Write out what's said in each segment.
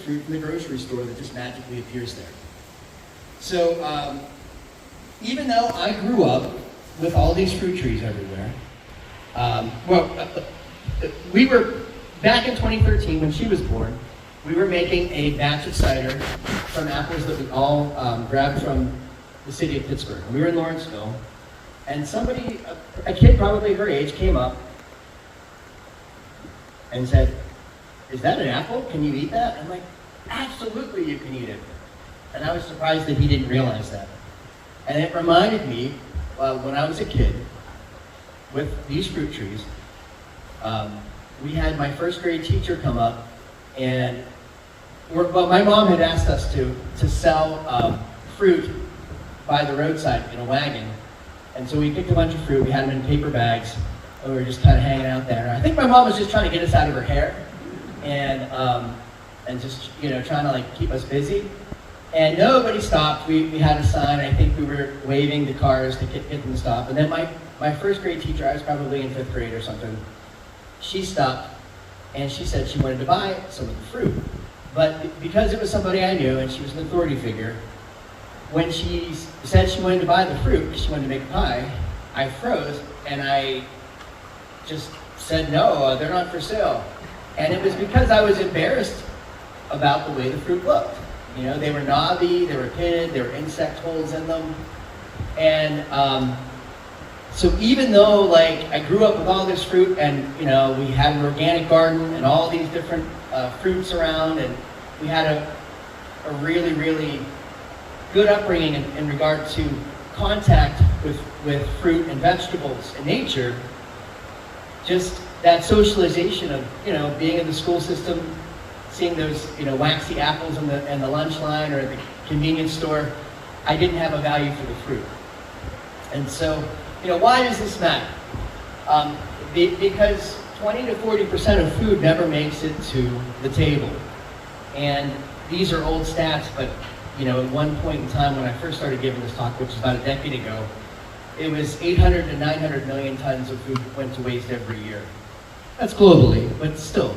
fruit from the grocery store that just magically appears there. So even though I grew up with all these fruit trees everywhere, we were, back in 2013 when she was born, we were making a batch of cider from apples that we all grabbed from the city of Pittsburgh. We were in Lawrenceville, and somebody, a kid probably her age, came up and said, "Is that an apple? Can you eat that?" I'm like, "Absolutely you can eat it." And I was surprised that he didn't realize that. And it reminded me, when I was a kid, with these fruit trees, we had my first grade teacher come up, and my mom had asked us to sell fruit by the roadside in a wagon. And so we picked a bunch of fruit, we had them in paper bags, and we were just kind of hanging out there. I think my mom was just trying to get us out of her hair, and just, trying to keep us busy. And nobody stopped. We had a sign. I think we were waving the cars to get them to stop. And then my first grade teacher, I was probably in 5th grade or something, she stopped and she said she wanted to buy some of the fruit. But because it was somebody I knew and she was an authority figure, when she said she wanted to buy the fruit because she wanted to make a pie, I froze and I just said, "No, they're not for sale." And it was because I was embarrassed about the way the fruit looked. They were knobby, they were pitted, there were insect holes in them. And so even though I grew up with all this fruit and we had an organic garden and all these different fruits around, and we had a really, really good upbringing in regard to contact with fruit and vegetables in nature, just that socialization of being in the school system, seeing those waxy apples in the lunch line or at the convenience store, I didn't have a value for the fruit. And so, why does this matter? Because 20 to 40% of food never makes it to the table. And these are old stats, but at one point in time when I first started giving this talk, which was about a decade ago, it was 800 to 900 million tons of food went to waste every year. That's globally, but still.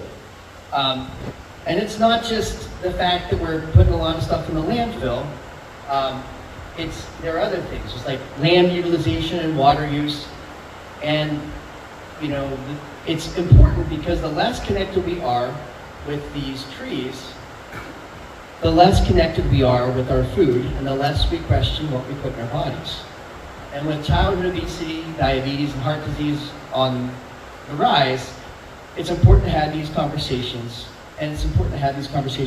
And it's not just the fact that we're putting a lot of stuff in the landfill. There are other things, just like land utilization and water use. And it's important because the less connected we are with these trees, the less connected we are with our food, and the less we question what we put in our bodies. And with childhood obesity, diabetes, and heart disease on the rise, it's important to have these conversations. And it's important to have these conversations